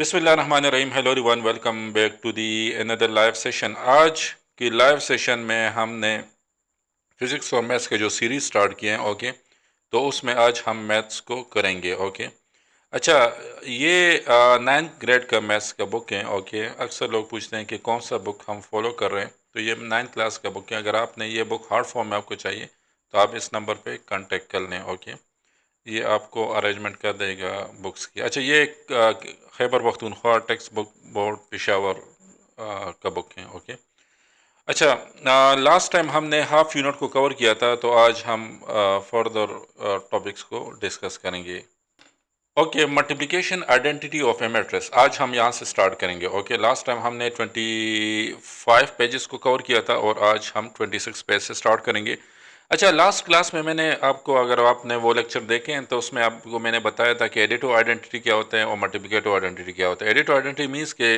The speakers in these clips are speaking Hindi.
बिस्मिल्लाहिर्रहमानिर्रहीम। Hello everyone, welcome back to the another live session. आज की लाइव सेशन में हमने फिज़िक्स और मैथ्स के जो सीरीज़ स्टार्ट किए हैं, ओके, तो उसमें आज हम मैथ्स को करेंगे। ओके, अच्छा, ये 9th ग्रेड का मैथ्स का बुक है। ओके, अक्सर लोग पूछते हैं कि कौन सा बुक हम फॉलो कर रहे हैं, तो ये 9th क्लास का बुक है। अगर आपने ये बुक हार्ड फॉर्म में आपको चाहिए तो आप इस नंबर पे कांटेक्ट कर लें। ओके, ये आपको अरेंजमेंट कर देगा बुक्स की। अच्छा, ये एक Khyber Pakhtunkhwa text book board Peshawar का बुक है। ओके, अच्छा, लास्ट टाइम हमने हाफ यूनिट को कवर किया था, तो आज हम फर्दर टॉपिक्स को डिस्कस करेंगे। Okay, multiplication identity of a matrix आज हम यहाँ से स्टार्ट करेंगे। ओके, लास्ट टाइम हमने 25 पेजेस को कवर किया था और आज हम 26 पेज से स्टार्ट करेंगे। अच्छा, लास्ट क्लास में मैंने आपको, अगर आपने वो लेक्चर देखे हैं तो उसमें आपको मैंने बताया था कि एडिटिव आइडेंटिटी क्या होता है और मल्टीप्लिकेटिव आइडेंटिटी क्या होता है। एडिटिव आइडेंटिटी मीन्स के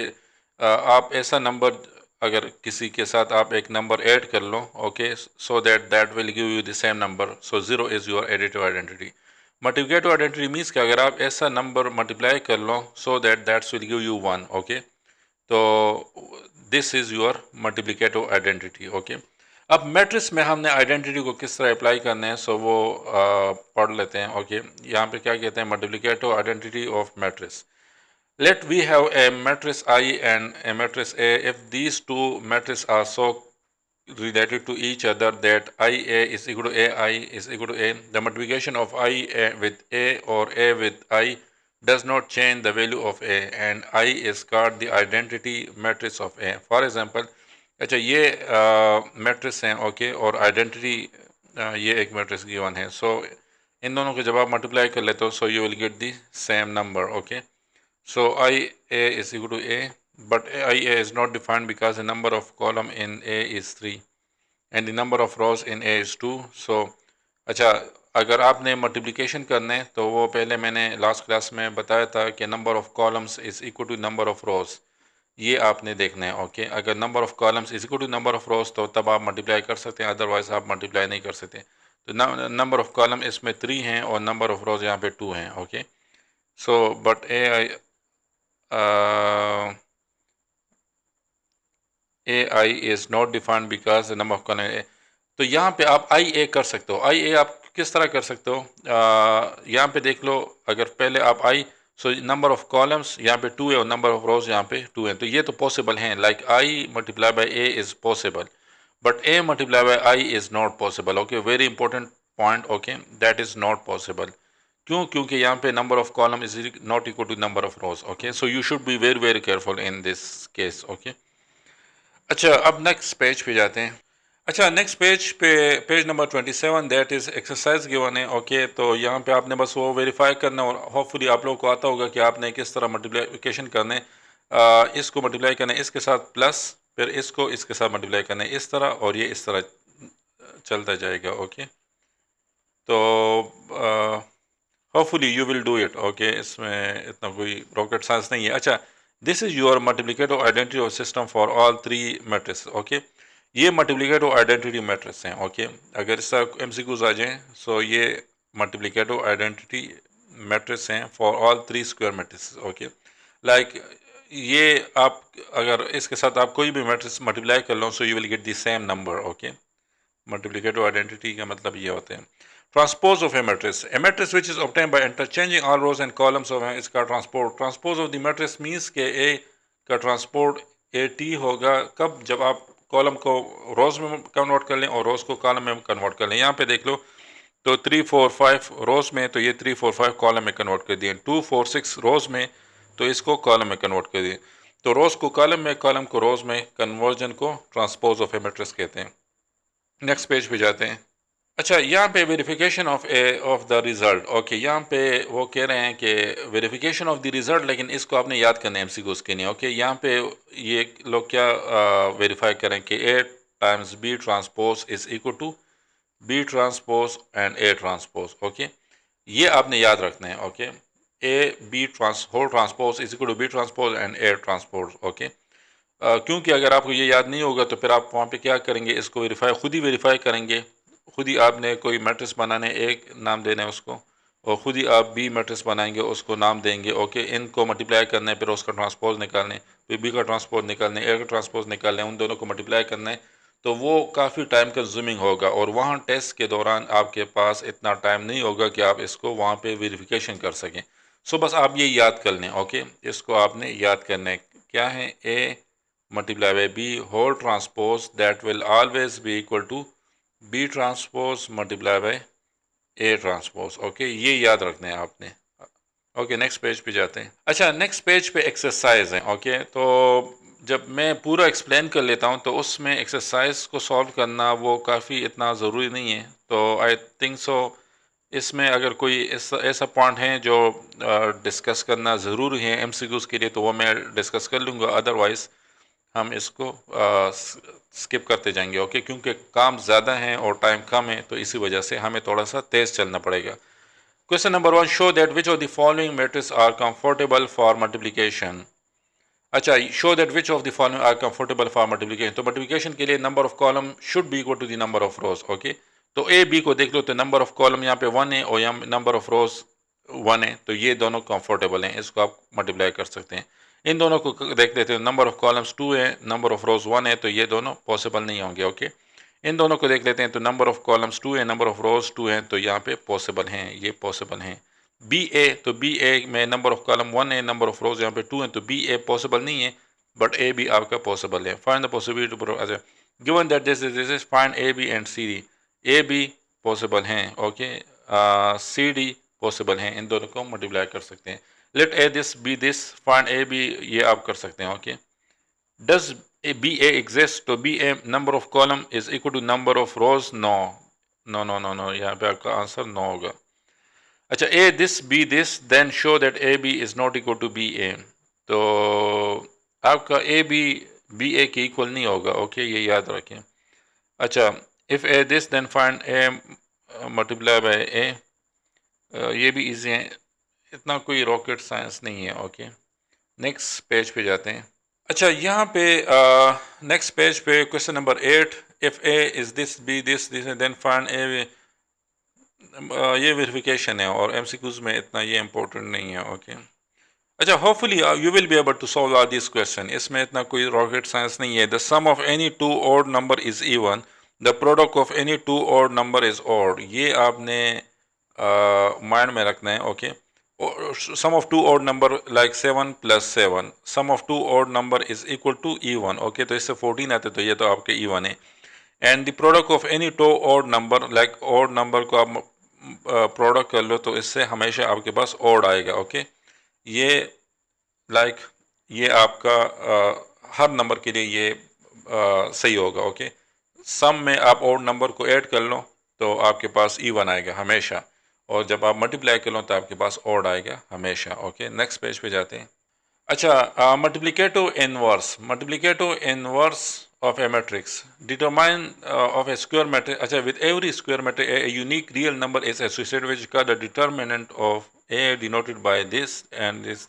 आप ऐसा नंबर, अगर किसी के साथ आप एक नंबर ऐड कर लो, okay, so that that will give you the same number, so zero is your additive identity. Multiplicative identity means कि अगर आप ऐसा नंबर मल्टीप्लाई कर लो so that that's will give you one. Okay, तो this is your multiplicative identity. Okay, अब मैट्रिक्स में हमने आइडेंटिटी को किस तरह अप्लाई करना है, सो वो पढ़ लेते हैं। ओके, यहाँ पे क्या कहते हैं, multiplicative identity of matrix. Let we have a matrix I and a matrix A. If these two matrices are so related to each other that IA is equal to AI is equal to A, the multiplication of I with A or A with I does not change the value of A, and I is called the identity matrix of A. For example, अच्छा, ये मैट्रिक्स हैं, ओके, और आइडेंटिटी ये एक मैट्रिक्स गिवन है। सो इन दोनों को जब आप मल्टीप्लाई कर लेते हो, सो you will get the same number. Okay, so IA is equal to A, but IA is not defined because the number of column in A is 3 and the number of rows in A is 2. So अच्छा, अगर आपने मल्टीप्लिकेशन करना है तो वो पहले मैंने लास्ट क्लास में बताया था कि number of columns is equal to number of rows, ये आपने देखना है। ओके, अगर number of columns is equal to number of rows तो तब आप मल्टीप्लाई कर सकते हैं, अदरवाइज आप मल्टीप्लाई नहीं कर सकते। तो नंबर ऑफ कॉलम इसमें 3 हैं और नंबर ऑफ रोज यहाँ पे 2 हैं। Okay, so but AI is not defined because the number of column। तो यहाँ पे आप आई ए कर सकते हो। आई ए आप किस तरह कर सकते हो, यहाँ पे देख लो, अगर पहले आप आई, सो नंबर ऑफ कॉलम्स यहाँ पे 2 है और नंबर ऑफ रोज यहाँ पे 2 है, तो ये तो पॉसिबल हैं, like I multiply by A is possible, but A multiply by I is not possible. Okay, very important point. Okay, that is not possible. क्यों? क्योंकि यहाँ पे number of column is not equal to number of rows. Okay, so you should be very very careful in this case. Okay, अच्छा, अब नेक्स्ट पेज पे जाते हैं। अच्छा, नेक्स्ट पेज पे page number 27, that is exercise given है। ओके, तो यहाँ पे आपने बस वो वेरीफाई करना है और होपफुली आप लोगों को आता होगा कि आपने किस तरह मल्टीप्लिकेशन करना है। इसको मल्टीप्लाई करना है इसके साथ प्लस, फिर इसको इसके साथ मल्टीप्लाई करना है इस तरह, और ये इस तरह चलता जाएगा। ओके, तो hopefully you will do it. Okay, इसमें इतना कोई रॉकेट साइंस नहीं है। अच्छा, this is your multiplicative identity of system for all 3 matrix. Okay, ये मल्टीप्लिकेटिव आइडेंटिटी मैट्रिक्स हैं। ओके, अगर इस तरह MCQs आ जाएँ, सो ये मल्टीप्लिकेटिव आइडेंटिटी मैट्रिक्स हैं for all 3 square matrix. Okay, like ये आप अगर इसके साथ आप कोई भी मैट्रिक्स मल्टीप्लाई कर लो, so you will get the same number. Okay, multiplicative identity का मतलब ये होते हैं। Transpose of a matrix which is obtain by interchanging all rows and columns of इसका transpose. Transpose of the matrix means के ए का ट्रांसपोज AT होगा कब, जब आप कॉलम को रोज में कन्वर्ट कर लें और रोज को कॉलम में कन्वर्ट कर लें। यहाँ पे देख लो, तो 3 4 5 रोज में, तो ये 3 4 5 कॉलम में कन्वर्ट कर दिए। 2 4 6 रोज में, तो इसको कॉलम में कन्वर्ट कर दिए। तो रोज को कॉलम में, कॉलम को रोज में, कन्वर्जन को ट्रांसपोज ऑफ ए मैट्रिक्स कहते हैं। नेक्स्ट पेज पे जाते हैं। अच्छा, यहाँ पे verification of the result. Okay, यहाँ पे वो कह रहे हैं कि वेरिफिकेशन ऑफ द रिज़ल्ट, लेकिन इसको आपने याद करना है MCQs के लिए। ओके, यहाँ पे ये लोग क्या वेरीफाई करें कि A times B transpose is equal to B transpose and A transpose. Okay, ये आपने याद रखना है। Okay, A B whole transpose is equal to B transpose and A transpose. Okay, क्योंकि अगर आपको ये याद नहीं होगा तो फिर आप वहाँ पे क्या करेंगे, इसको वेरीफाई खुद ही वेरीफाई करेंगे। खुद ही आपने कोई मैट्रिक्स बनाने, एक नाम देना है उसको, और ख़ुद ही आप बी मैट्रिक्स बनाएंगे, उसको नाम देंगे, ओके। इनको मल्टीप्लाई करना है, फिर उसका ट्रांसपोज निकालने, फिर बी का ट्रांसपोज निकालने, ए का ट्रांसपोज निकालने, उन दोनों को मल्टीप्लाई करना है, तो वो काफ़ी टाइम कंज्यूमिंग होगा। और वहाँ टेस्ट के दौरान आपके पास इतना टाइम नहीं होगा कि आप इसको वहाँ पे वेरिफिकेशन कर सकें। सो बस आप ये याद कर लें, ओके। इसको आपने याद करना है, क्या है, A multiply by B whole transpose that will always be equal to B transpose multiply by A transpose, okay. ये याद रखना है आपने, ओके। नेक्स्ट पेज पे जाते हैं। अच्छा, नेक्स्ट पेज पे एक्सरसाइज है, ओके। तो जब मैं पूरा एक्सप्लेन कर लेता हूँ तो उसमें एक्सरसाइज को सॉल्व करना वो काफ़ी इतना ज़रूरी नहीं है। तो आई थिंक सो इसमें अगर कोई ऐसा पॉइंट है जो डिस्कस करना ज़रूरी है एमसीक्यूज़ के लिए, तो वो मैं डिस्कस कर लूँगा, अदरवाइज़ हम इसको स्किप करते जाएंगे, ओके। क्योंकि काम ज़्यादा है और टाइम कम है, तो इसी वजह से हमें थोड़ा सा तेज़ चलना पड़ेगा। Question number 1, show that which of the following matrix are comfortable for multiplication. अच्छा, show that which of the following are comfortable for multiplication. तो मल्टीप्लिकेशन के लिए number of column should be equal to the number of rows, okay. तो ए बी को देख लो, तो नंबर ऑफ कॉलम यहाँ पे 1 है और यहाँ नंबर ऑफ रोज 1 है, तो ये दोनों कंफर्टेबल हैं, इसको आप मल्टीप्लाई कर सकते हैं। इन दोनों को देख लेते हैं, नंबर ऑफ कॉलम्स 2 है, नंबर ऑफ रोज 1 है, तो ये दोनों पॉसिबल नहीं होंगे, ओके। इन दोनों को देख लेते हैं, तो नंबर ऑफ कॉलम्स 2 है, नंबर ऑफ रोज 2 है, तो यहाँ पे पॉसिबल हैं, ये पॉसिबल हैं। बी ए, तो बी ए में नंबर ऑफ कॉलम 1 है, नंबर ऑफ रोज यहाँ पे 2 है, तो बी ए पॉसिबल नहीं है, बट ए बी आपका पॉसिबल है। Find the possibility given that this is find A B and C D. A B possible हैं, ओके, सी डी पॉसिबल हैं, इन दोनों को मल्टीप्लाई कर सकते हैं। Let A this B this, find A B, ये आप कर सकते हैं, okay. Does B A exist, तो B A number of column is equal to number of rows, no no no no no, यहाँ पे आपका आंसर नो होगा। अच्छा, A this B this, then show that A B is not equal to B A. तो आपका ए बी ए के इक्वल नहीं होगा, ओके, ये याद रखें। अच्छा, if A this then find A multiply by A, ये भी इजी है, इतना कोई रॉकेट साइंस नहीं है, ओके। नेक्स्ट पेज पे जाते हैं। अच्छा, यहाँ पे नेक्स्ट पेज पे question number 8, if A is this B this this then find A, ये वेरिफिकेशन है और एमसीक्यूज में इतना ये इंपॉर्टेंट नहीं है, ओके। अच्छा, hopefully you will be able to solve all this question, इसमें इतना कोई रॉकेट साइंस नहीं है। The sum of any two odd number is even, the product of any two odd number is odd, ये आपने माइंड में रखना है, okay. Sum of two odd number like 7 + 7, sum of two odd number is equal to even, okay. तो इससे 14 आते, तो ये तो आपके इवन है। And the product of any two odd number, like odd number को आप प्रोडक्ट कर लो, तो इससे हमेशा आपके पास ऑड आएगा, ओके। ये लाइक ये आपका हर नंबर के लिए ये सही होगा, ओके। सम में आप ऑड नंबर को ऐड कर लो तो आपके पास इवन आएगा हमेशा, और जब आप मल्टीप्लाई कर लो तो आपके पास ऑड आएगा हमेशा, ओके। नेक्स्ट पेज पे जाते हैं। अच्छा, multiplicative inverse of a matrix, determine of a square matrix. अच्छा, with every square matrix a unique real number is associated which called the determinant of a denoted by this and this.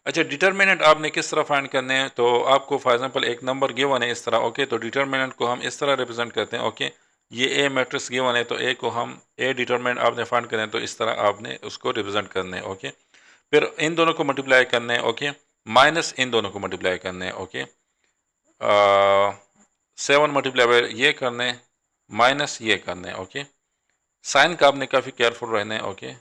अच्छा, डिटर्मिनेंट आपने किस तरह फाइंड करने हैं, तो आपको फॉर एग्जांपल एक नंबर गिवन है इस तरह, ओके। तो डिटर्मिनेंट को हम इस तरह रिप्रेजेंट करते हैं, ओके। ये ए मैट्रिक्स गिवन है, तो ए को हम ए डिटर्मिनेंट आपने फाइंड करना है, तो इस तरह आपने उसको रिप्रेजेंट करना है, ओके। फिर इन दोनों को मल्टीप्लाई करना है, ओके, माइनस इन दोनों को मल्टीप्लाई करना है, ओके। 7 मल्टीप्लाई बाय ये करने, माइनस ये करने, ओके। साइन का आपने काफ़ी केयरफुल रहना है, ओके।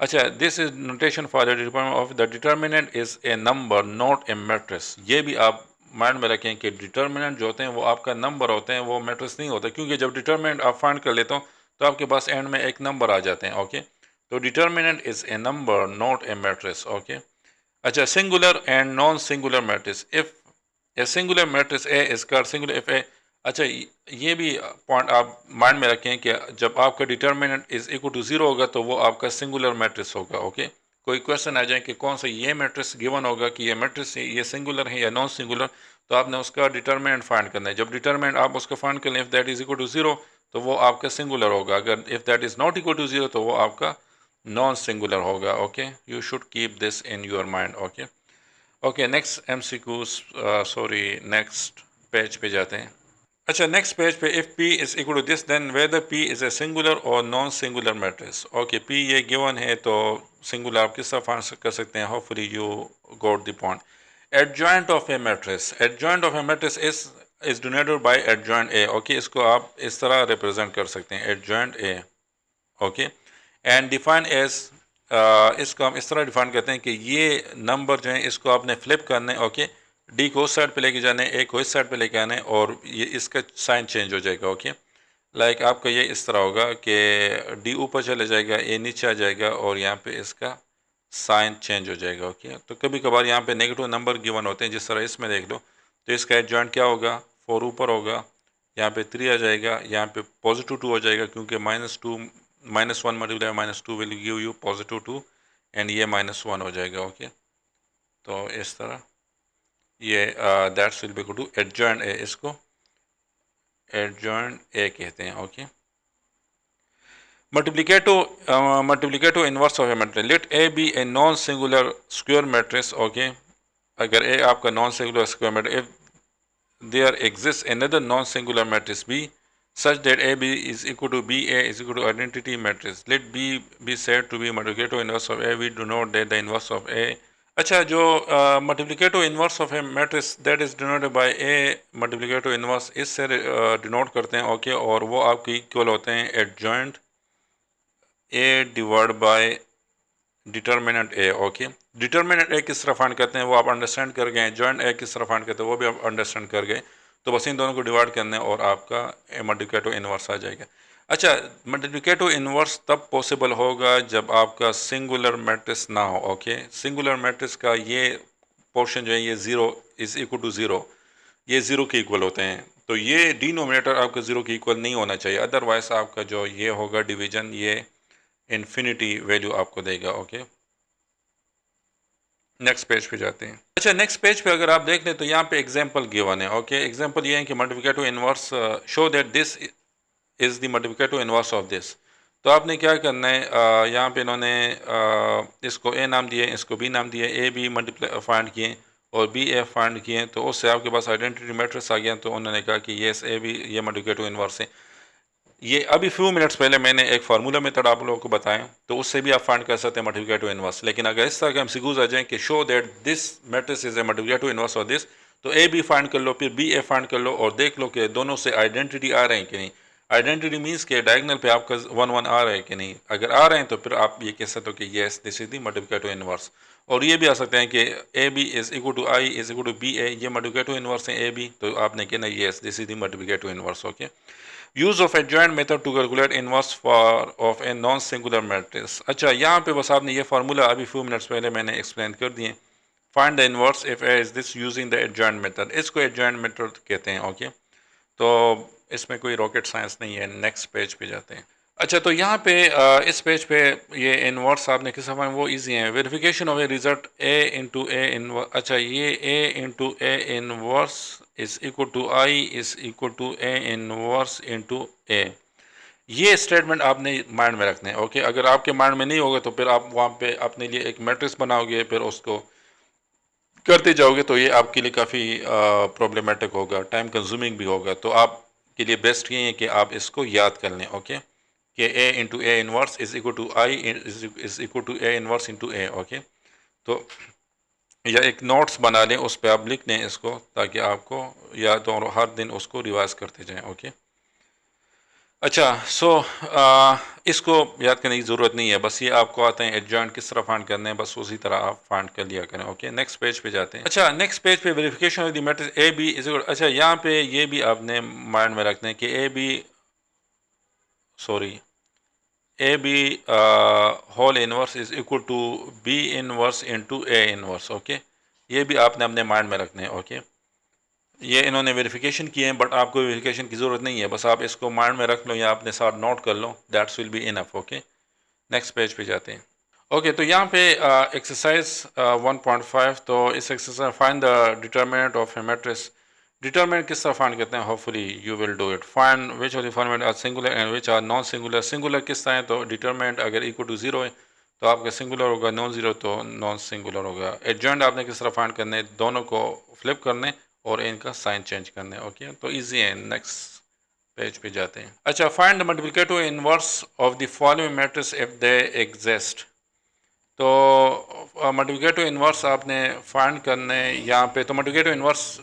अच्छा, this is notation for the determinant of the determinant is a number not a matrix. ये भी आप माइंड में रखें कि डिटर्मिनेंट जो होते हैं वो आपका नंबर होते हैं, वो मैट्रिक्स नहीं होता, क्योंकि जब डिटर्मिनेंट आप फाइंड कर लेते हो तो आपके पास एंड में एक नंबर आ जाते हैं, ओके। तो determinant is a number not a matrix, okay. अच्छा, singular and non singular matrix, if a singular matrix A is called singular if A. अच्छा, ये भी पॉइंट आप माइंड में रखें कि जब आपका डिटर्मिनेंट इज इक्वल टू 0 होगा तो वो आपका सिंगुलर मैट्रिक्स होगा, ओके। कोई क्वेश्चन आ जाए कि कौन सा ये मैट्रिक्स गिवन होगा कि ये मैट्रिक्स ये सिंगुलर है या नॉन सिंगुलर, तो आपने उसका डिटर्मिनेंट फाइंड करना है। जब डिटर्मिनेंट आप उसका फाइंड कर लें, if that is equal to 0 तो वो आपका सिंगुलर होगा, अगर if that is not equal to 0 तो वो आपका नॉन सिंगुलर होगा, okay. You should keep this in your mind, okay. Okay, next MCQs, sorry next page पे जाते हैं। अच्छा, नेक्स्ट पेज पे if P is equal to this then whether P is a singular और non singular matrix. Okay, P ये गिवन है तो सिंगुलर आप किस तरह फाइंड कर सकते हैं? Hopefully you got the point. Adjoint of a matrix, adjoint of a matrix is denoted by adjoint A. Okay, इसको आप इस तरह रिप्रेजेंट कर सकते हैं, adjoint A. Okay, and define as, इसको हम इस तरह डिफाइन करते हैं कि ये नंबर जो है इसको आपने फ्लिप करना है। ओके, डी को उस साइड पे लेके जाना है, ए को इस साइड पे लेके आना है और ये इसका साइन चेंज हो जाएगा। ओके, लाइक आपका ये इस तरह होगा कि डी ऊपर चले जाएगा, ए नीचे आ जाएगा और यहाँ पे इसका साइन चेंज हो जाएगा। ओके, तो कभी कभार यहाँ पे नेगेटिव नंबर गिवन होते हैं, जिस तरह इसमें देख लो, तो इसका एडजॉइंट क्या होगा? 4 ऊपर होगा, यहाँ पे 3 आ जाएगा, यहाँ पे पॉजिटिव 2 हो जाएगा क्योंकि -1 multiply -2 will give you +2 and ये -1 हो जाएगा। ओके, तो इस तरह ये that's will be equal to adjoint A, इसको एडजॉइंट ए कहते हैं। Okay, multiplicative inverse of a matrix, let A be a non singular square matrix. Okay, अगर ए आपका non singular square matrix, if there exist another non singular matrix B such that AB is equal to BA is equal to identity matrix, let B be said to be multiplicative inverse of A. We do not that the inverse of A। अच्छा, जो multiplicative inverse of a matrix that is denoted by A multiplicative inverse, इससे डिनोट करते हैं। ओके, और वो आपके इक्वल होते हैं adjoint A divide by determinant A. Okay, determinant A किस तरह फाइंड करते हैं वो आप अंडरस्टैंड कर गए, जॉइंट ए किस तरह फाइंड करते हैं वो भी आप अंडरस्टैंड कर गए। तो बस इन दोनों को डिवाइड करने और आपका मल्टीप्लिकेटिव इन्वर्स आ जाएगा। अच्छा, मल्टीप्लिकेटिव इन्वर्स तब पॉसिबल होगा जब आपका सिंगुलर मैट्रिक्स ना हो। ओके, सिंगुलर मैट्रिक्स का ये पोर्शन जो है ये 0 इज इक्वल टू 0, ये 0 के इक्वल होते हैं, तो ये डिनोमिनेटर आपका 0 के इक्वल नहीं होना चाहिए, अदरवाइज आपका जो ये होगा डिवीजन ये इन्फिनिटी वैल्यू आपको देगा। ओके, नेक्स्ट पेज पे जाते हैं। अच्छा, नेक्स्ट पेज पे अगर आप देख लें तो यहाँ पे एग्जांपल गिवन है। ओके, एग्जांपल ये है कि multiplicative inverse show that this is the multiplicative inverse of this. तो आपने क्या करना है, यहाँ पे इन्होंने इसको ए नाम दिए, इसको बी नाम दिए, ए बी मल्टीप्लाई फाइंड किए और बी ए फाइंड किए, तो उससे आपके पास आइडेंटिटी मैट्रिक्स आ गया। तो उन्होंने कहा कि येस ए बी ये मल्टीप्लिकेटिव इनवर्स है। ये अभी फ्यू मिनट्स पहले मैंने एक फार्मूला मेथड आप लोगों को बताया, तो उससे भी आप फाइंड कर सकते हैं मल्टीप्लिकेटिव इनवर्स। लेकिन अगर इस तरह के एमसीक्यूज आ जाएं कि show that this matrix is a multiplicative inverse of this, तो ए बी फाइंड कर लो, फिर बी ए फाइंड कर लो और देख लो कि दोनों से आइडेंटिटी आ रहे हैं कि नहीं। आइडेंटिटी मीन्स के डायगोनल पे आपका 1 1 आ रहा है कि नहीं। अगर आ रहे हैं तो फिर आप ये कह सकते हो कि yes this is the multiplicative inverse. और ये भी आ सकते हैं कि A B is equal to I is equal to B A, ये मल्टीप्लिकेटिव इनवर्स है ए बी, तो आपने कहना yes this is the multiplicative inverse. Okay, use of adjoint method to calculate inverse for of a non singular matrix. अच्छा, यहाँ पे बस आपने ये फार्मूला अभी फ्यू मिनट्स पहले मैंने एक्सप्लेन कर दिए। Find the inverse if A is this using the adjoint method, इसको एडजॉइंट मेथड कहते हैं। ओके, तो इसमें कोई रॉकेट साइंस नहीं है। नेक्स्ट पेज पे जाते हैं। अच्छा, तो यहाँ पे इस पेज पे ये इनवर्स आपने किस समय वो इजी है, verification of a result A into A inverse. अच्छा, ये A into A inverse is equal to I is equal to A inverse into A, ये स्टेटमेंट आपने माइंड में रखना है। ओके, अगर आपके माइंड में नहीं होगा तो फिर आप वहाँ पे अपने लिए एक मैट्रिक्स बनाओगे, फिर उसको करते जाओगे तो ये आपके लिए काफ़ी प्रॉब्लमेटिक होगा, टाइम कंज्यूमिंग भी होगा। तो आपके लिए बेस्ट ये है कि आप इसको याद कर लें। ओके, कि A into A inverse is equal to I is equal to A inverse into A. Okay, तो या एक नोट्स बना लें, उस पर आप लिख लें इसको, ताकि आपको याद हो और हर दिन उसको रिवाइज करते जाएं। ओके, अच्छा, सो इसको याद करने की ज़रूरत नहीं है, बस ये आपको आते हैं एडजॉइंट किस तरह फाइंड करने हैं, बस उसी तरह आप फाइंड कर लिया करें। ओके, नेक्स्ट पेज पे जाते हैं। अच्छा, नेक्स्ट पेज पे verification of the matrix A B is, अच्छा यहाँ पे ये भी आपने माइंड में रखना है कि A B sorry A B whole inverse is equal to B inverse into A inverse. Okay, ये भी आपने अपने माइंड में रखने हैं। ओके, ये इन्होंने वेरिफिकेशन किए हैं बट आपको वेरिफिकेशन की ज़रूरत नहीं है, बस आप इसको माइंड में रख लो या अपने साथ नोट कर लो, that's will be enough. Okay, next page पे जाते हैं। ओके, तो यहाँ पे एक्सरसाइज 1.5, तो इस exercise find the determinant of a matrix. Determinant किस तरह फाइंड करते हैं, hopefully you will do it. Find which of the format are singular and which are non singular. Singular किस तरह है, तो डिटर्मिनेंट अगर इक्वल टू 0 है तो आपका सिंगुलर होगा, नॉन ज़ीरो तो नॉन सिंगुलर होगा। एडजॉइंट आपने किस तरह फाइंड करने, दोनों को फ्लिप करने और इनका साइन चेंज करना है। ओके, तो इजी है। नेक्स्ट पेज पे जाते हैं। अच्छा, find the multiplicative inverse of the following matrix if they exist. तो मल्टीप्लिकेटिव इनवर्स आपने फाइंड करने यहाँ पे। तो मल्टीप्लिकेटिव इनवर्स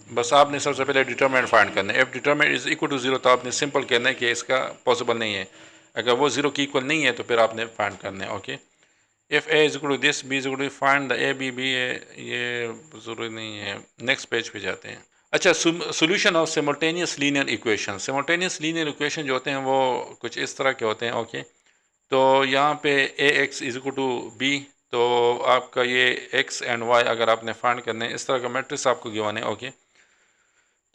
बस आपने सबसे पहले डिटरमिनेंट फाइंड करना है। If determinant is equal to zero तो आपने सिंपल कहना है कि इसका पॉसिबल नहीं है। अगर वो जीरो की इक्वल नहीं है तो फिर आपने फाइंड करना है। Okay, if A is equal to this, B is equal to find the A B B A, ये जरूरी नहीं है। नेक्स्ट पेज पे जाते हैं। अच्छा, solution of simultaneous linear equation. Simultaneous linear equation जो होते हैं वो कुछ इस तरह के होते हैं। ओके, तो यहाँ पे A X is equal to B, तो आपका ये एक्स एंड वाई अगर आपने फाइंड करने इस तरह का मैट्रिक्स आपको गिवन है। ओके,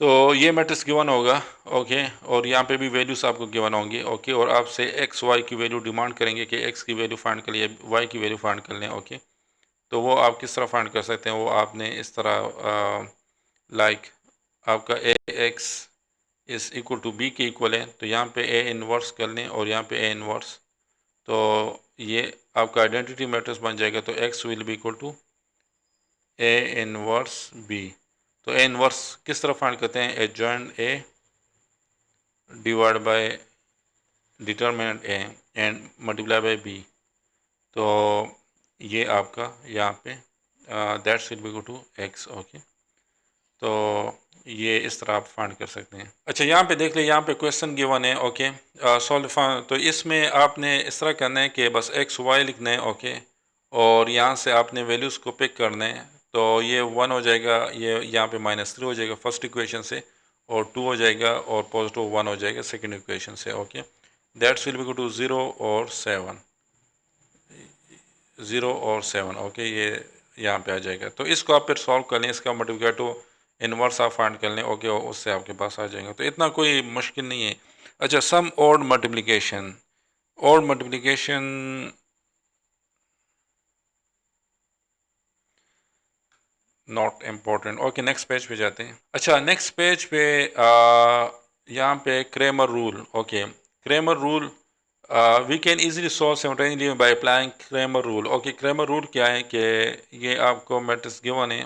तो ये मैट्रिक्स गिवन होगा। ओके, और यहाँ पे भी वैल्यूज आपको गिवन होंगी। ओके, और आपसे एक्स वाई की वैल्यू डिमांड करेंगे कि एक्स की वैल्यू फाइंड कर लिए, वाई की वैल्यू फाइंड कर लें। ओके, तो वो आप किस तरह फाइंड कर सकते हैं, वो आपने इस तरह लाइक आपका A X is equal to B के इक्वल है, तो यहाँ पे ए इनवर्स कर लें और यहाँ पे ए इनवर्स, तो ये आपका आइडेंटिटी मैट्रिक्स बन जाएगा। तो X will be equal to A inverse B. तो ए इनवर्स किस तरह फाइंड करते हैं, adjoint A divide by determinant A and multiply by B. तो ये आपका यहाँ पे that's will be equal to X. Okay, तो ये इस तरह आप फाइंड कर सकते हैं। अच्छा, यहाँ पे देख ले, यहाँ पे क्वेश्चन गिवन है। ओके, सॉल्व, तो इसमें आपने इस तरह करना है कि बस एक्स वाई लिखना है। ओके, और यहाँ से आपने वैल्यूज़ को पिक करना है। तो ये 1 हो जाएगा, ये यहाँ पे -3 हो जाएगा फर्स्ट इक्वेशन से, और 2 हो जाएगा, और पॉजिटिव 1 हो जाएगा सेकेंड इक्वेशन से। Okay, that's will be equal to 0 और 7, 0 और 7। ओके, ये यहाँ पे आ जाएगा। तो इसको आप फिर सॉल्व कर लें, इसका मल्टीप्लिकेटिव इनवर्स आप फाइंड कर लें। ओके, उससे आपके पास आ जाएगा। तो इतना कोई मुश्किल नहीं है। अच्छा, sum odd multiplication, odd multiplication not important. Okay, next page पे जाते हैं। अच्छा, नेक्स्ट पेज पे यहाँ पे Cramer rule. Okay, Cramer rule, we can easily solve simultaneously by applying Cramer rule. Okay, Cramer rule क्या है कि ये आपको मैट्रिक्स गिवन है,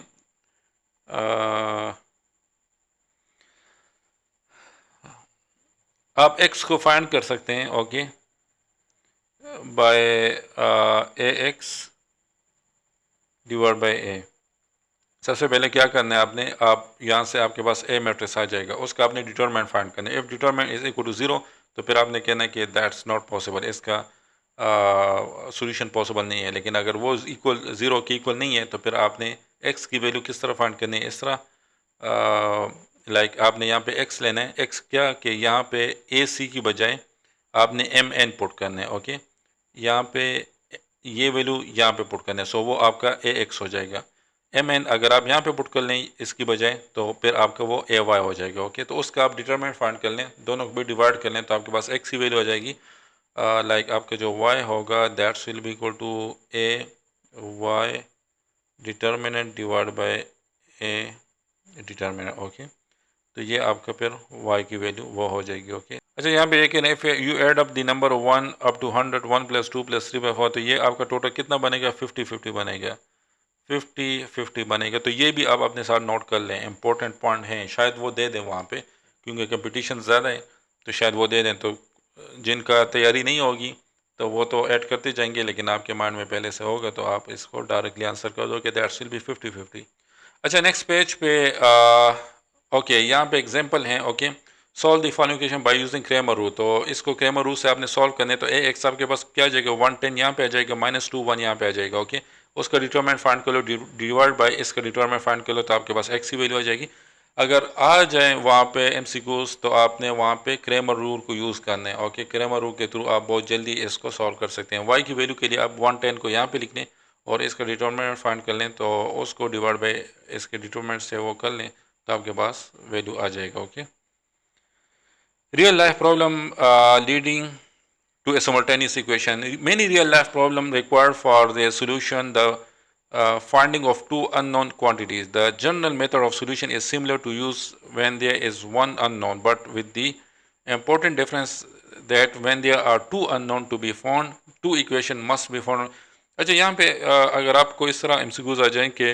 आप x को फाइंड कर सकते हैं। Okay, by A X divide by A. सबसे पहले क्या करना है आपने, आप यहाँ से आपके पास ए मैट्रिक्स आ जाएगा, उसका आपने डिटरमिनेंट फाइंड करना है। If determinant is equal to 0 तो फिर आपने कहना है कि दैट्स नॉट पॉसिबल, इसका सॉल्यूशन पॉसिबल नहीं है। लेकिन अगर वो इक्वल 0 की इक्वल नहीं है तो फिर आपने x की वैल्यू किस तरह फाइंड करनी है, इस तरह लाइक आपने यहाँ पे x लेना है। x क्या कि यहाँ पे ए सी की बजाय आपने एम एन पुट करना है। ओके, यहाँ पे ये वैल्यू यहाँ पे पुट करना है, सो वो आपका ए एक्स हो जाएगा। एम एन अगर आप यहाँ पे पुट कर लें इसकी बजाय तो फिर आपका वो ए वाई हो जाएगा। ओके, तो उसका आप डिटरमिनेंट फाइंड कर लें, दोनों को भी डिवाइड कर लें तो आपके पास एक्स की वैल्यू आ जाएगी। लाइक आपका जो वाई होगा that's will be equal to A Y determinant divide by A determinant. Okay, तो ये आपका फिर y की वैल्यू वो हो जाएगी। ओके, अच्छा, यहाँ पे एक if you add up the number 1 up to 100, 1 + 2 + 3 / 4, तो ये आपका टोटल कितना बनेगा, 50-50 बनेगा, 50-50 बनेगा। तो ये भी आप अपने साथ नोट कर लें, इंपॉर्टेंट पॉइंट हैं, शायद वो दे दें वहाँ पे, क्योंकि कंपटीशन ज़्यादा है तो शायद वो दे दें। तो जिनका तैयारी नहीं होगी तो वो तो ऐड करते जाएंगे, लेकिन आपके माइंड में पहले से होगा तो आप इसको डायरेक्टली आंसर कर दो कि दैट्स विल बी 50-50। अच्छा, नेक्स्ट पेज पे ओके, यहाँ पे एग्जांपल हैं। Okay, solve the following equation by using Cramer rule. तो इसको क्रेमर रूल से आपने सॉल्व करने, तो ए एक्स आपके पास क्या आ जाएगा, 110 यहाँ पे आ जाएगा, -2 1 यहाँ पे आ जाएगा। ओके, उसका डिटरमिनेंट फाइंड कर लो, डिवाइड बाय इसका डिटरमिनेंट फाइंड कर लो, तो आपके पास एक्स की वैल्यू आ जाएगी। अगर आ जाए वहाँ पे MCQs तो आपने वहाँ पे क्रेमर रूल को यूज़ करना है। ओके, क्रेमर रूल के थ्रू आप बहुत जल्दी इसको सॉल्व कर सकते हैं। वाई की वैल्यू के लिए आप 110 को यहाँ पे लिख लें और इसका डिटरमिनेंट फाइंड कर लें, तो उसको डिवाइड बाय इसके डिटरमिनेंट से वो कर लें तो आपके पास वैल्यू आ जाएगा। Okay, real life problem leading to a simultaneous equation. Many real life problems require for their solution the finding of two unknown quantities. The general method of solution is similar to use when there is one unknown, but with the important difference that when there are two unknown to be found, two equation must be found. अच्छा, यहाँ पे अगर आपको इस तरह MCQs आ जाएं कि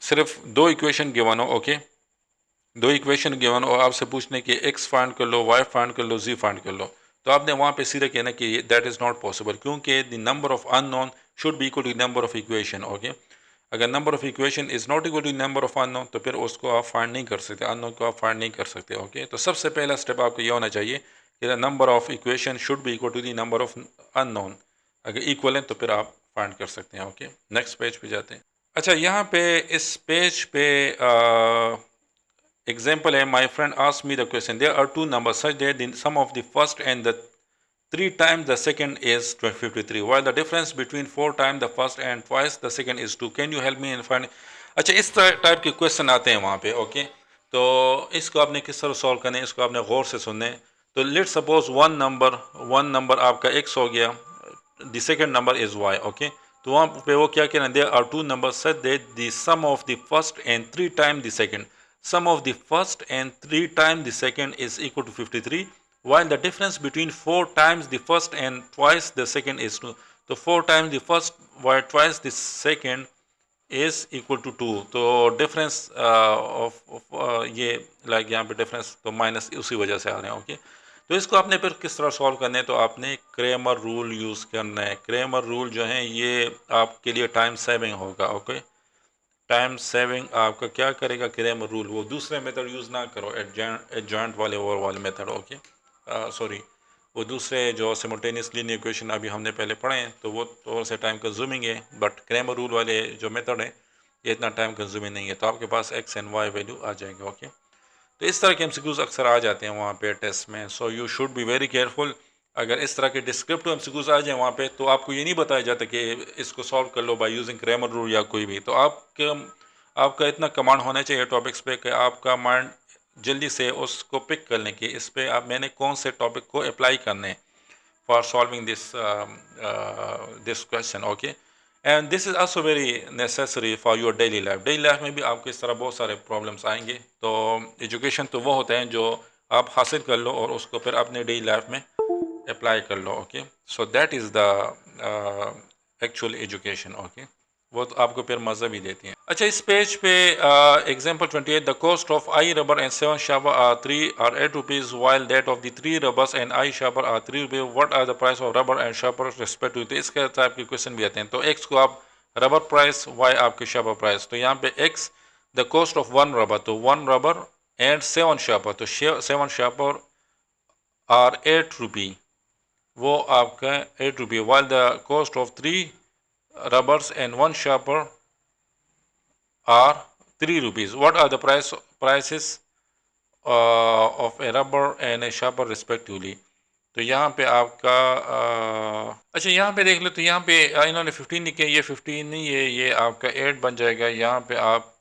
सिर्फ दो इक्वेशन गिवन हो, ओके, दो इक्वेशन गिवन हो, आपसे पूछने कि एक्स फाइंड कर लो, वाई फाइंड कर लो, जी फाइंड कर लो, तो आपने वहाँ पे सीधे कहना कि दैट इज़ नॉट पॉसिबल, क्योंकि the number of unknown should be equal to number of equation, okay. अगर number of equation is not equal to number of unknown तो फिर उसको आप फाइंड नहीं कर सकते, अननोन को आप फाइंड नहीं कर सकते, ओके। तो सबसे पहला स्टेप आपको ये होना चाहिए कि the number of equation should be equal to the number of unknown. अगर इक्वल है तो फिर आप फाइंड कर सकते हैं, ओके। नेक्स्ट पेज पे जाते हैं। अच्छा, यहाँ पे इस पेज पे example है, my friend asked me the question, there are two numbers such that the sum of the first and the 3 times the second is 53, while the difference between 4 times the first and twice the second is 2, can you help me in find। अच्छा, इस टाइप के क्वेश्चन आते हैं वहाँ पे, ओके। तो इसको आपने किस तरह सॉल्व करना है, इसको आपने गौर से सुनना है। तो लेट सपोज वन नंबर आपका x हो गया, the second number is y, okay. तो वहाँ पे वो क्या कहना है, there are two number such that the sum of the first and 3 time the second, sum of the first and 3 times the second is equal to 53, while the difference between 4 times the first and twice the second is 2। तो 4 times the first while twice the second is equal to 2। तो डिफरेंस ये लाइक यहाँ पे डिफरेंस तो माइनस उसी वजह से आ रहे हैं, ओके। तो इसको आपने फिर किस तरह सॉल्व करना है, तो आपने क्रेमर रूल यूज़ करना है। क्रेमर रूल जो है ये आपके लिए टाइम सेविंग होगा, ओके। टाइम सेविंग आपका क्या करेगा, क्रेमर रूल, वो दूसरे मेथड यूज़ ना करो, एडजॉइंट वाले और वाले मेथड, ओके। सॉरी, वो दूसरे जो सिमुल्टेनियस लीनियर इक्वेशन अभी हमने पहले पढ़े हैं तो वो थोड़ा सा टाइम कंज्यूमिंग है, बट क्रेमर रूल वाले जो मेथड है ये इतना टाइम कंज्यूमिंग नहीं है। तो आपके पास एक्स एंड वाई वैल्यू आ जाएंगे, ओके। तो इस तरह के एमसीक्यूज अक्सर आ जाते हैं वहाँ पे टेस्ट में, सो you should be very careful. अगर इस तरह के डिस्क्रिप्टिव एमसीक्यूज आ जाए वहाँ पे तो आपको ये नहीं बताया जाता कि इसको सॉल्व कर लो बाय यूजिंग क्रेमर रूल या कोई भी। तो आपका इतना कमांड होना चाहिए टॉपिक्स पे कि आपका माइंड जल्दी से उसको पिक कर लें कि इस पे आप मैंने कौन से टॉपिक को अप्लाई करने हैं for solving this question, okay. And this is also very necessary for your daily life में भी आपको इस तरह बहुत सारे प्रॉब्लम्स आएंगे। तो एजुकेशन तो वो होते हैं जो आप हासिल कर लो और उसको फिर अपने डेली लाइफ में अप्लाई कर लो, okay. So that is the actual education, okay. वो तो आपको फिर मज़ा भी देती हैं। अच्छा, इस पेज पे example 28, the cost of I rubber and 7 sharper are 8 rupees while that of the 3 rubbers and I sharper are 3 rupees, what are the price of rubber and sharper respectively. तो इसके टाइप के क्वेश्चन भी आते हैं। तो एक्स को आप रबर प्राइस, वाई आपके शार्पर प्राइस। तो यहाँ पे x the cost of one rubber, तो वन रबर एंड 7 शार्पर, तो 7 शार्पर आर 8 रुपी, वो आपका 8 रुपये, while the cost of 3 rubbers and 1 sharper are 3 rupees, what are the prices of a rubber and a sharper respectively। तो यहाँ पे आपका अच्छा यहाँ पे देख लो, तो यहाँ पे इन्होंने 15 लिखे, ये 15 नहीं है, ये आपका 8 बन जाएगा। यहाँ पे आप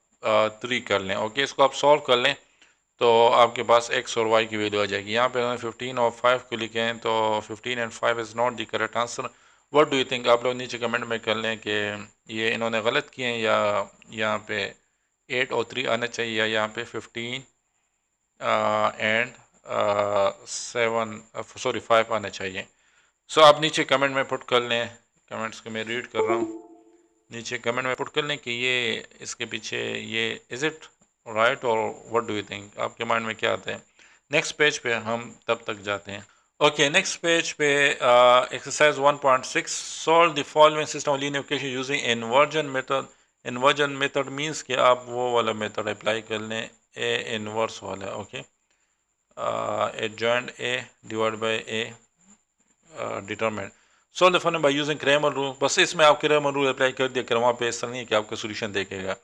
3 कर लें, ओके। इसको आप सॉल्व कर लें तो आपके पास x और y की वैल्यू आ जाएगी। यहाँ पे उन्होंने 15 और 5 को लिखे हैं, तो 15 and 5 is not the correct answer. What do you think, आप लोग नीचे कमेंट में कर लें कि ये इन्होंने गलत किए हैं या यहाँ पे 8 और 3 आना चाहिए या यहाँ पे 15 एंड 7 सॉरी 5 आना चाहिए। सो आप नीचे कमेंट में पुट कर लें, कमेंट्स को मैं रीड कर रहा हूँ, नीचे कमेंट में पुट कर लें कि ये इसके पीछे ये इज़ इट राइट और व्हाट डू यू थिंक, आपके माइंड में क्या आता है। नेक्स्ट पेज पे हम तब तक जाते हैं, ओके। नेक्स्ट पेज पे एक्सरसाइज 1.6, solve the following system linear equation using inversion method. Inversion method means कि आप वो वाला मेथड अप्लाई कर लें, ए इनवर्स वाला, okay. Adjoint A divide by A determinant, solve the following by using Cramer rule. बस इसमें आप क्रेमर रूल अप्लाई कर दिया कर, वहाँ पे ऐसा नहीं है कि आपका सोल्यूशन देखेगा।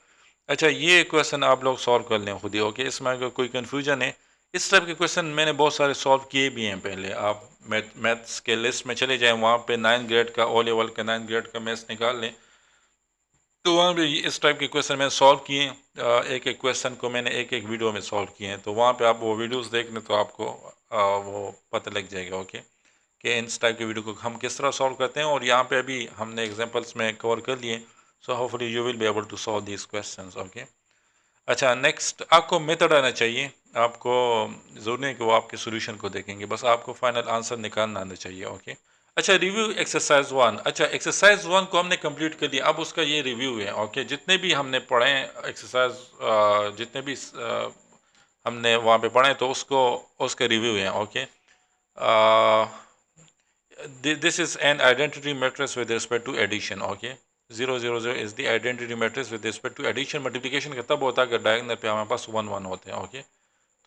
अच्छा, ये क्वेश्चन आप लोग सॉल्व कर लें खुद ही, ओके। इसमें अगर कोई कन्फ्यूजन है, इस टाइप के क्वेश्चन मैंने बहुत सारे सॉल्व किए भी हैं पहले। आप मैथ्स के लिस्ट में चले जाएँ, वहाँ पे 9th ग्रेड का ओ लेवल का 9th ग्रेड का मैथ्स निकाल लें, तो वहाँ पे इस टाइप के क्वेश्चन मैंने सॉल्व किए हैं। एक एक क्वेश्चन को मैंने एक एक वीडियो में सॉल्व किए हैं, तो वहाँ पे आप वो वीडियोस देख लें तो आपको वो पता लग जाएगा, ओके, कि इस टाइप के वीडियो को हम किस तरह सॉल्व करते हैं। और यहाँ पे अभी हमने एग्जांपल्स में कवर कर लिए, so hopefully you will be able to solve these questions, okay. अच्छा, नेक्स्ट आपको मेथड आना चाहिए, आपको ज़रूरी नहीं कि वो आपके सोल्यूशन को देखेंगे, बस आपको फाइनल आंसर निकालना आना चाहिए, ओके। अच्छा, रिव्यू एक्सरसाइज 1। अच्छा, एक्सरसाइज 1 को हमने कंप्लीट कर दिया, अब उसका ये रिव्यू है। ओके, जितने भी हमने पढ़े एक्सरसाइज, जितने भी हमने वहाँ पे पढ़े तो उसको उसका रिव्यू है। Okay, this is an identity matrix with respect to addition. Okay, 0 0 0 is the identity matrix with respect to addition. Multiplication का तब होता है अगर डायगोनल पे हमारे पास 1 1 होते हैं। ओके,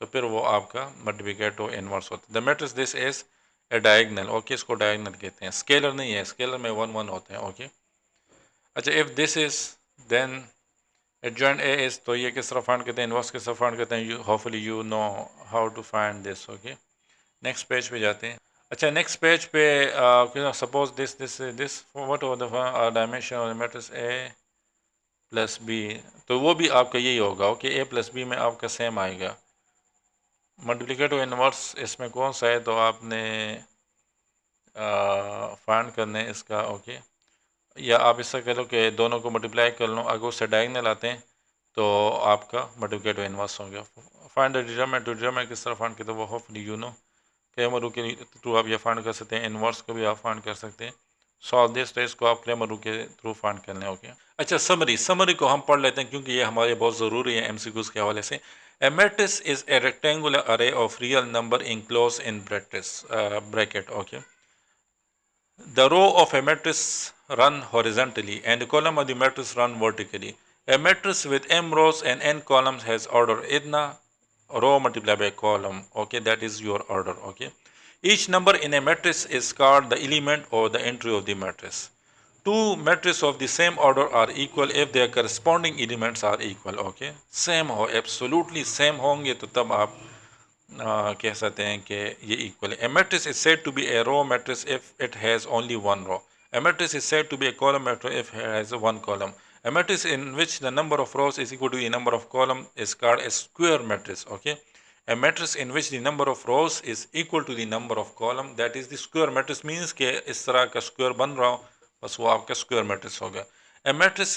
तो फिर वो आपका मल्टीप्लिकेटो इनवर्स होता है। The matrix this is a diagonal. Okay, इसको डायगोनल कहते हैं, स्केलर नहीं है, स्केलर में 1 1 होते हैं। ओके, अच्छा, if this is then adjoint A is, तो ये किस तरह फाइंड करते हैं, इनवर्स किस तरह फाइंड करते हैं, hopefully you know how to find this. Okay, next page पे जाते हैं। अच्छा, नेक्स्ट पेज पे suppose this what over the dimension of the matrix A plus B, तो वो भी आपका यही होगा। ओके, ए प्लस बी में आपका सेम आएगा। मल्टीप्लिकेटिव इनवर्स इसमें कौन सा है, तो आपने फाइंड करना है इसका। ओके, या आप इससे कह लो कि दोनों को मल्टीप्लाई कर लो, अगर उससे डायगोनल आते हैं तो आपका मल्टीप्लिकेटिव इनवर्स हो गया। Find the determinant, to determinant किस तरह फाइंड करते हैं वो hopefully you know. Cramer rule के थ्रू आप ये फाइंड कर सकते हैं, इनवर्स को भी आप फाइंड कर सकते हैं। सॉल्व दिस, तो इसको आप क्रेमर रूल के थ्रू फाइंड कर लें। ओके, अच्छा, समरी को हम पढ़ लेते हैं क्योंकि ये हमारे बहुत ज़रूरी है एमसीक्यूज के हवाले से। A matrix is a rectangular array of real number enclosed in bracket. Okay, the row of a matrix run horizontally and the column of the matrix run vertically. A matrix with m rows and n columns has order itna row multiplied by column. Okay, that is your order. Okay, each number in a matrix is called the element or the entry of the matrix. Two matrices of the same order are equal if their corresponding elements are equal. Okay, same हो, absolutely same होंगे तो तब आप कह सकते हैं कि ये इक्वल है। A matrix is said to be a row matrix if it has only one row. A matrix is said to be a column matrix if it has one column. A matrix in which the number of rows is equal to the number of columns is called a square matrix. Okay, a matrix in which the number of rows is equal to the number of columns, that is the square matrix, means कि इस तरह का स्क्वायर बन रहा हो, बस वो आपका स्क्वायर मैट्रिक्स होगा। A matrix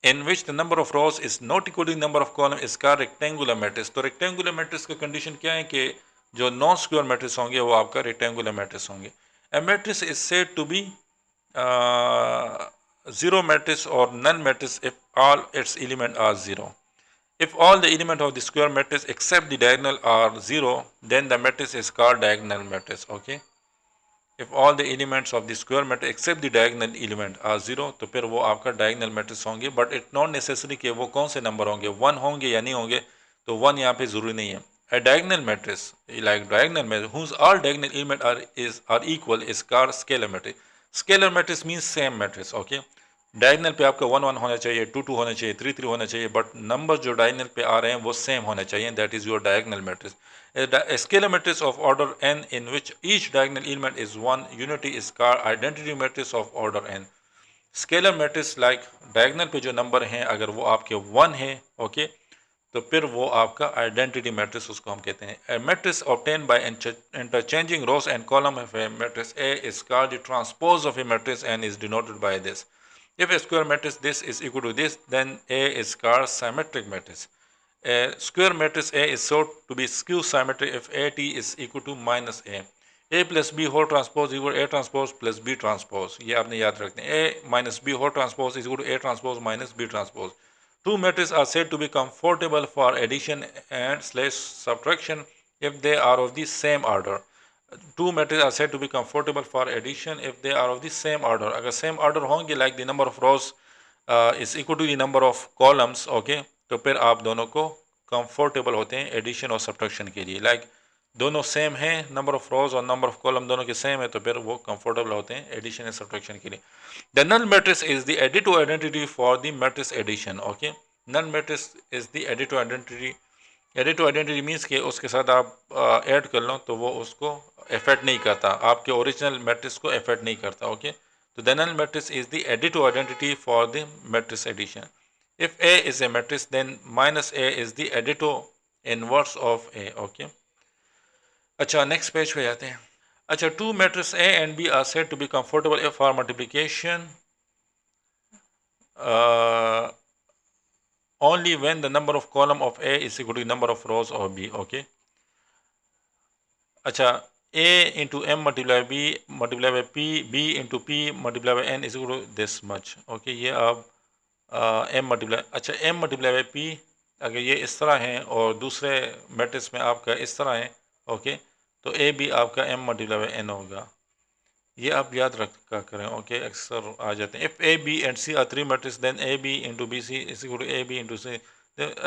in which the number of rows is not equal to the number of columns is called rectangular matrix. तो rectangular matrix का कंडीशन क्या है कि जो नॉन स्क्वायर मैट्रिक्स होंगे वो आपका rectangular matrix होंगे। A matrix is said to be zero matrix or null matrix if all its elements are zero. If all the elements of the square matrix except the diagonal are zero, then the matrix is called diagonal matrix. Okay, if all the elements of the square matrix except the diagonal element are zero, तो फिर वो आपका diagonal matrix होंगे। बट इट नॉट नेसेसरी कि वो कौन से नंबर होंगे, 1 होंगे या नहीं होंगे, तो 1 यहाँ पे ज़रूरी नहीं है। A diagonal matrix like diagonal matrix whose all diagonal elements are equal is called scalar matrix. Scalar matrix means same matrix. Okay, diagonal पे आपका 1 1 होना चाहिए, 2 2 होना चाहिए, 3 3 होना चाहिए, बट नंबर जो डायगनल पे आ रहे हैं वो सेम होने चाहिए, that is your diagonal matrix. A scalar matrix of order n in which each diagonal element is one unity is called identity matrix of order n. Scalar matrix like diagonal पे जो नंबर हैं अगर वो आपके 1 है, ओके, तो फिर वो आपका आइडेंटिटी मैट्रिक्स उसको हम कहते हैं। A matrix obtain by interchanging rows and column of a matrix A is called the transpose of a matrix and is denoted by this. If a square matrix this is equal to this, then A is called symmetric matrix. A square matrix A is thought to be skew symmetric if AT is equal to minus A. A plus B whole transpose equal to A transpose plus B transpose. ये आपने याद रखते हैं। A minus B whole transpose is equal to A transpose minus B transpose. Two matrices are said to be comfortable for addition and slash subtraction if they are of the same order. Two matrices are said to be comfortable for addition if they are of the same order. अगर same order होंगे like the number of rows is equal to the number of columns, okay, तो फिर आप दोनों को comfortable होते हैं addition और subtraction के लिए। like दोनों सेम हैं, नंबर ऑफ रोज और नंबर ऑफ कॉलम दोनों के सेम है, तो फिर वो कंफर्टेबल होते हैं एडिशन एंड सब्ट्रैक्शन के लिए। The null matrix is the additive identity for the matrix addition. Okay, null matrix is the additive identity. Additive identity means के उसके साथ आप ऐड कर लो तो वो उसको इफेक्ट नहीं करता, आपके ओरिजिनल मैट्रिक्स को इफेक्ट नहीं करता। ओके, तो the null matrix is the additive identity for the matrix addition. If A is a matrix then minus A is the additive inverse of A. Okay, अच्छा, नेक्स्ट पेज पे जाते हैं। अच्छा, two matrix A and B are said to be comfortable if for multiplication only when the number of column of A is equal to the number of rows of B. Okay, अच्छा, A into m multiplied by b multiplied by p, b into p multiplied by n is equal to this much. Okay, ये आप m मल्टीप्लाई, अच्छा m मल्टीप्लाई बाई p अगर ये इस तरह है और दूसरे मैट्रिक्स में आपका इस तरह है, ओके, तो a भी आपका m मल्टीप्लाई बाई n होगा। ये आप याद रखा करें, ओके, अक्सर आ जाते हैं। If A B and C are three matrix then A B into B C is equal to A B into C,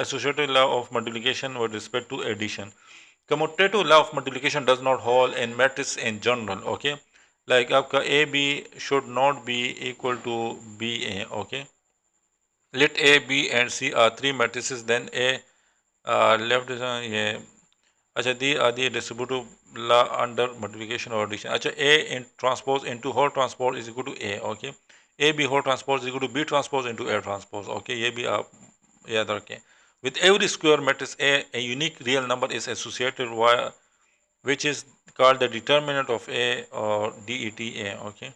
associated law of multiplication with respect to addition. Commutative law of multiplication does not hold in matrix in general, okay, like आपका a b should not be equal to b a, okay. Let a b and c are three matrices, then a left is ये, अच्छा दी आदि डिस्ट्रीब्यूटिव लॉ अंडर मल्टीप्लिकेशन और एडिशन। अच्छा A in transpose into whole transpose is equal to A, okay, A B whole transpose is equal to B transpose into A transpose, okay, ये भी आप याद रखें। With every square matrix a unique real number is associated which is called the determinant of A or DETA, okay.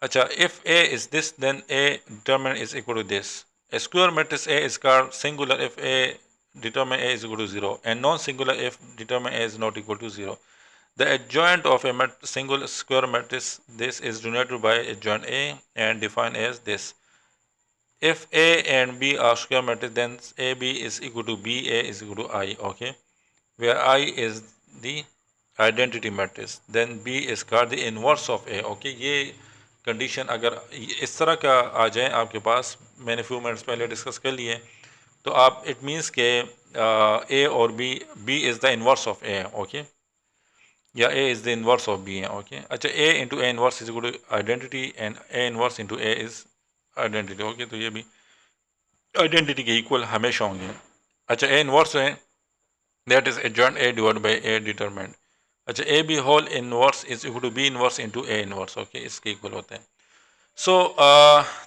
Acha, if A is this, then A determinant is equal to this. A square matrix A is called singular if A determinant A is equal to 0 and non-singular if determinant A is not equal to 0. The adjoint of a single square matrix this is denoted by adjoint A and defined as this. If A and B are square matrix, then AB is equal to BA is equal to I, okay, where I is the identity matrix, then B is called the inverse of A, okay. ये कंडीशन अगर इस तरह का आ जाए आपके पास, मैंने फ्यू मिनट्स पहले डिस्कस कर लिए, तो आप इट मीन्स के A और B is the inverse of A, okay, या A is the inverse of B है, ओके। अच्छा, A into A inverse is equal to identity and A inverse into A is identity, okay, तो ये भी आइडेंटिटी के इक्वल हमेशा होंगे। अच्छा, ए इनवर्स है that is adjoint A divide by A determinant. अच्छा, A B whole inverse is equal to B inverse into A inverse, okay, इसके इक्वल होते हैं। So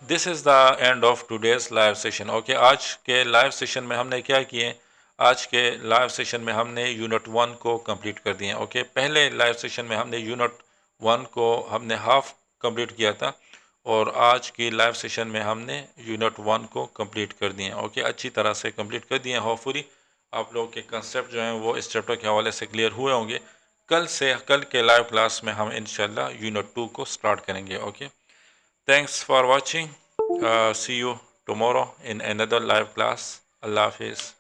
this is the end of today's live session, okay. आज के लाइव सेशन में हमने क्या किए, आज के लाइव सेशन में हमने यूनिट 1 को कंप्लीट कर दिए, ओके। पहले लाइव सेशन में हमने यूनिट 1 को हमने हाफ कंप्लीट किया था और आज की लाइव सेशन में हमने यूनिट 1 को कंप्लीट कर दिए, ओके, अच्छी तरह से कंप्लीट कर दिए। होपफुली आप लोगों के कंसेप्ट जो हैं वो इस चैप्टर के हवाले से क्लियर हुए होंगे। कल के लाइव क्लास में हम इंशाल्लाह यूनिट 2 को स्टार्ट करेंगे, okay. Thanks for watching, see you tomorrow in another live class. अल्लाह हाफिज़।